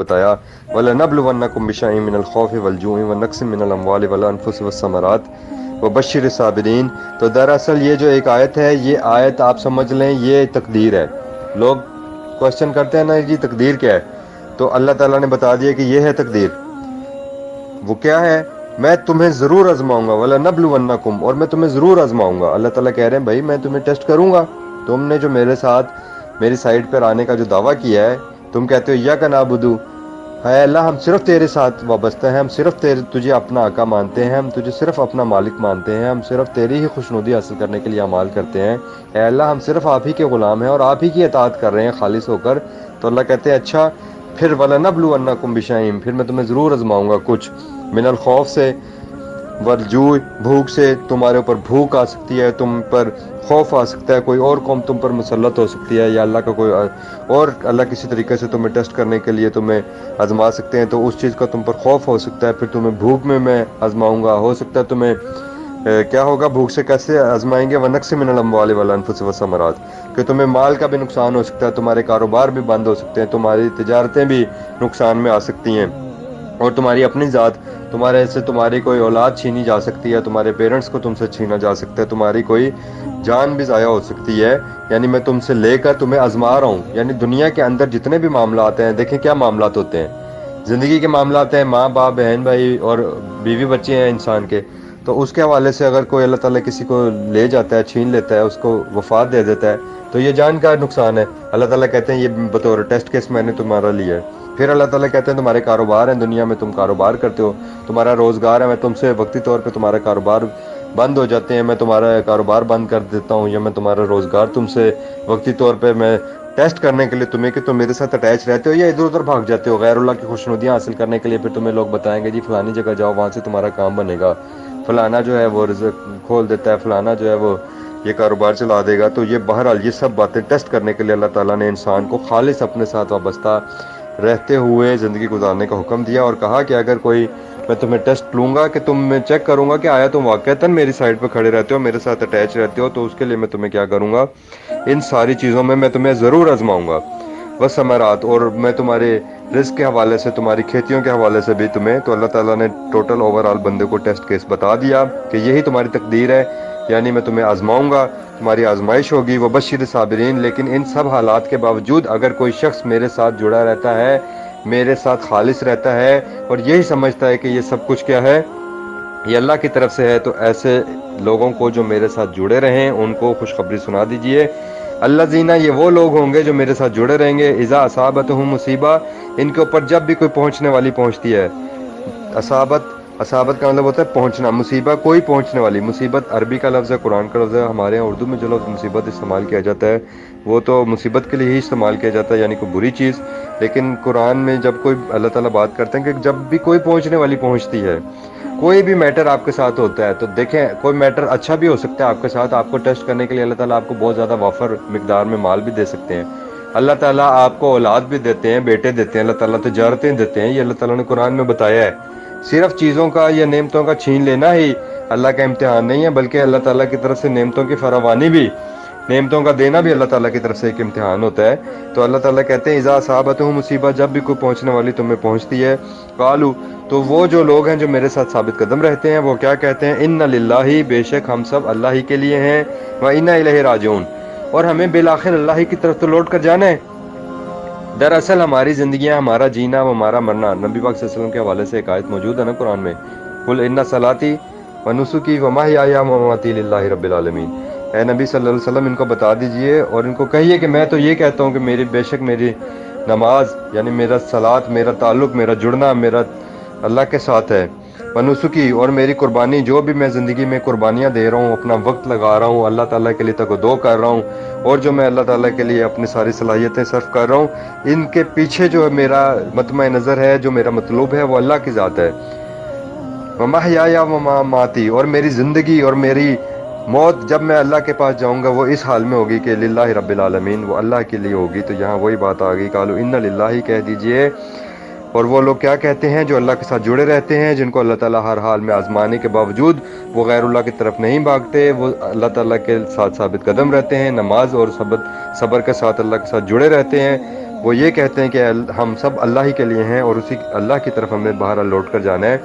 بتایا وَلَنَبْلُوَنَّكُمْ بِشَيْءٍ مِّنَ الْخَوْفِ وَالْجُوعِ وَنَقْصٍ مِّنَ الْأَمْوَالِ وَالْأَنفُسِ وَالثَّمَرَاتِ وَبَشِّرِ الصَّابِرِينَ۔ تو دراصل یہ جو ایک آیت ہے، یہ آیت آپ سمجھ لیں یہ تقدیر ہے۔ لوگ کوشچن کرتے ہیں نا جی تقدیر کیا ہے، تو اللہ تعالیٰ نے بتا دیا کہ یہ ہے تقدیر۔ وہ کیا ہے؟ میں تمہیں ضرور آزماؤں گا، وَلَنَبْلُوَنَّكُمْ، اور میں تمہیں ضرور آزماؤں گا۔ اللہ تعالیٰ کہہ رہے ہیں بھائی میں تمہیں ٹیسٹ کروں گا۔ تم نے جو میرے ساتھ میری سائٹ پر آنے کا جو دعویٰ کیا ہے، تم کہتے ہو ایاک نعبد، ہے اللہ ہم صرف تیرے ساتھ وابستہ ہیں، ہم صرف تجھے اپنا آقا مانتے ہیں، ہم تجھے صرف اپنا مالک مانتے ہیں، ہم صرف تیری ہی خوشنودی حاصل کرنے کے لیے اعمال کرتے ہیں، اے اللہ ہم صرف آپ ہی کے غلام ہیں اور آپ ہی کی اطاعت کر رہے ہیں خالص ہو کر۔ تو اللہ کہتے ہیں اچھا پھر وَلَنَبْلُوَنَّكُمْ بِشَيْءٍ، پھر میں تمہیں ضرور آزماؤں گا کچھ، من الخوف سے، والجوع بھوک سے، تمہارے اوپر بھوک آ سکتی ہے، تم پر خوف آ سکتا ہے، کوئی اور قوم تم پر مسلط ہو سکتی ہے، یا اللہ کا کوئی اور اللہ کسی طریقے سے تمہیں ٹیسٹ کرنے کے لیے تمہیں آزما سکتے ہیں، تو اس چیز کا تم پر خوف ہو سکتا ہے، پھر تمہیں بھوک میں آزماؤں گا، ہو سکتا ہے تمہیں کیا ہوگا، بھوک سے کیسے آزمائیں گے، وَنَقْصٍ مِّنَ الْأَمْوَالِ وَالْأَنفُسِ وَالثَّمَرَاتِ، کہ تمہیں مال کا بھی نقصان ہو سکتا ہے، تمہارے کاروبار بھی بند ہو سکتے ہیں، تمہاری تجارتیں بھی نقصان میں آ سکتی ہیں، اور تمہاری اپنی ذات، تمہارے سے تمہاری کوئی اولاد چھینی جا سکتی ہے، تمہارے پیرنٹس کو تم سے چھینا جا سکتا ہے، تمہاری کوئی جان بھی ضائع ہو سکتی ہے۔ یعنی میں تم سے لے کر تمہیں آزما رہا ہوں۔ یعنی دنیا کے اندر جتنے بھی معاملات ہیں، دیکھیں کیا معاملات ہوتے ہیں، زندگی کے معاملات ہیں، ماں باپ بہن بھائی اور بیوی بچے ہیں انسان کے، تو اس کے حوالے سے اگر کوئی اللہ تعالیٰ کسی کو لے جاتا ہے، چھین لیتا ہے، اس کو وفات دے دیتا ہے، تو یہ جان کا نقصان ہے۔ اللہ تعالیٰ کہتے ہیں یہ بطور ٹیسٹ کیس میں نے تمہارا لیا ہے۔ پھر اللہ تعالیٰ کہتے ہیں تمہارے کاروبار ہیں، دنیا میں تم کاروبار کرتے ہو، تمہارا روزگار ہے، میں تم سے وقتی طور پہ تمہارا کاروبار بند ہو جاتے ہیں، میں تمہارا کاروبار بند کر دیتا ہوں، یا میں تمہارا روزگار تم سے وقتی طور پہ میں ٹیسٹ کرنے کے لیے تمہیں کہ تم میرے ساتھ اٹیچ رہتے ہو یا ادھر ادھر بھاگ جاتے ہو غیر اللہ کی خوشنودیاں حاصل کرنے کے لیے، پھر تمہیں لوگ بتائیں گے جی فلانی جگہ جاؤ، وہاں سے تمہارا کام بنے گا، فلانا جو ہے وہ رزق کھول دیتا ہے، فلانا جو ہے وہ یہ کاروبار چلا دے گا۔ تو یہ بہرحال یہ سب باتیں ٹیسٹ کرنے کے لیے اللہ تعالیٰ نے انسان کو خالص اپنے ساتھ وابستہ رہتے ہوئے زندگی گزارنے کا حکم دیا، اور کہا کہ اگر کوئی میں تمہیں ٹیسٹ لوں گا، کہ میں چیک کروں گا کہ آیا تم واقعتاً میری سائٹ پہ کھڑے رہتے ہو، میرے ساتھ اٹیچ رہتے ہو، تو اس کے لیے میں تمہیں کیا کروں گا، ان ساری چیزوں میں تمہیں ضرور آزماؤں گا۔ بس ثمرات، اور میں تمہارے رزق کے حوالے سے، تمہاری کھیتیوں کے حوالے سے بھی تمہیں، تو اللہ تعالیٰ نے ٹوٹل اوور آل بندے کو ٹیسٹ کیس بتا دیا کہ یہی تمہاری تقدیر ہے، یعنی میں تمہیں آزماؤں گا، تمہاری آزمائش ہوگی، وبشر صابرین۔ لیکن ان سب حالات کے باوجود اگر کوئی شخص میرے ساتھ جڑا رہتا ہے، میرے ساتھ خالص رہتا ہے، اور یہی سمجھتا ہے کہ یہ سب کچھ کیا ہے، یہ اللہ کی طرف سے ہے، تو ایسے لوگوں کو جو میرے ساتھ جڑے رہیں ان کو خوشخبری سنا دیجئے۔ اللہ زینہ، یہ وہ لوگ ہوں گے جو میرے ساتھ جڑے رہیں گے، اذا اصابتہم مصیبہ، ان کے اوپر جب بھی کوئی پہنچنے والی پہنچتی ہے، اصابت کا مطلب ہوتا ہے پہنچنا، مصیبہ کوئی پہنچنے والی، مصیبت عربی کا لفظ ہے، قرآن کا لفظ ہے، ہمارے یہاں اردو میں جو لفظ مصیبت استعمال کیا جاتا ہے وہ تو مصیبت کے لیے ہی استعمال کیا جاتا ہے، یعنی کوئی بری چیز، لیکن قرآن میں جب کوئی اللہ تعالیٰ بات کرتے ہیں کہ جب بھی کوئی پہنچنے والی پہنچتی ہے، کوئی بھی میٹر آپ کے ساتھ ہوتا ہے، تو دیکھیں کوئی میٹر اچھا بھی ہو سکتا ہے آپ کے ساتھ، آپ کو ٹیسٹ کرنے کے لیے اللہ تعالیٰ آپ کو بہت زیادہ وافر مقدار میں مال بھی دے سکتے ہیں، اللہ تعالیٰ آپ کو اولاد بھی دیتے ہیں، بیٹے دیتے ہیں، اللہ تعالیٰ تجارتیں دیتے ہیں، یہ اللہ تعالیٰ نے قرآن میں بتایا ہے۔ صرف چیزوں کا یا نعمتوں کا چھین لینا ہی اللہ کا امتحان نہیں ہے، بلکہ اللہ تعالیٰ کی طرف سے نعمتوں کی فراوانی بھی، نعمتوں کا دینا بھی اللہ تعالیٰ کی طرف سے ایک امتحان ہوتا ہے۔ تو اللہ تعالیٰ کہتے ہیں اذا اصابتہم مصیبہ، جب بھی کوئی پہنچنے والی تمہیں پہنچتی ہے، قالو، تو وہ جو لوگ ہیں جو میرے ساتھ ثابت قدم رہتے ہیں وہ کیا کہتے ہیں، ان للہ، بے شک ہم سب اللہ ہی کے لیے ہیں، و انا الیہ راجعون، اور ہمیں بالآخر اللہ ہی کی طرف تو لوٹ کر جانا ہے۔ دراصل ہماری زندگیاں، ہمارا جینا و ہمارا مرنا، نبی پاک صلی اللہ علیہ وسلم کے حوالے سے ایک آیت موجود ہے نا قرآن میں، قل ان صلاتی و نسکی و محیای و مماتی للہ رب العالمین، اے نبی صلی اللہ علیہ وسلم ان کو بتا دیجئے اور ان کو کہیے کہ میں تو یہ کہتا ہوں کہ میری بے شک میری نماز، یعنی میرا صلاۃ، میرا تعلق، میرا جڑنا میرا اللہ کے ساتھ ہے، ونسکی، اور میری قربانی، جو بھی میں زندگی میں قربانیاں دے رہا ہوں، اپنا وقت لگا رہا ہوں اللہ تعالیٰ کے لیے تقدو کر رہا ہوں، اور جو میں اللہ تعالیٰ کے لیے اپنی ساری صلاحیتیں صرف کر رہا ہوں، ان کے پیچھے جو میرا مطمع نظر ہے، جو میرا مطلوب ہے، وہ اللہ کی ذات ہے۔ ومحیای ومماتی، اور میری زندگی اور میری موت جب میں اللہ کے پاس جاؤں گا وہ اس حال میں ہوگی کہ للہ رب العالمین، وہ اللہ کے لیے ہوگی۔ تو یہاں وہی بات آ گئی، قالوا ان للہ، کہہ دیجئے، اور وہ لوگ کیا کہتے ہیں جو اللہ کے ساتھ جڑے رہتے ہیں، جن کو اللہ تعالیٰ ہر حال میں آزمانے کے باوجود وہ غیر اللہ کی طرف نہیں بھاگتے، وہ اللہ تعالیٰ کے ساتھ ثابت قدم رہتے ہیں، نماز اور صبر کے ساتھ اللہ کے ساتھ جڑے رہتے ہیں، وہ یہ کہتے ہیں کہ ہم سب اللہ ہی کے لیے ہیں اور اسی اللہ کی طرف ہمیں بہرحال لوٹ کر جانا ہے.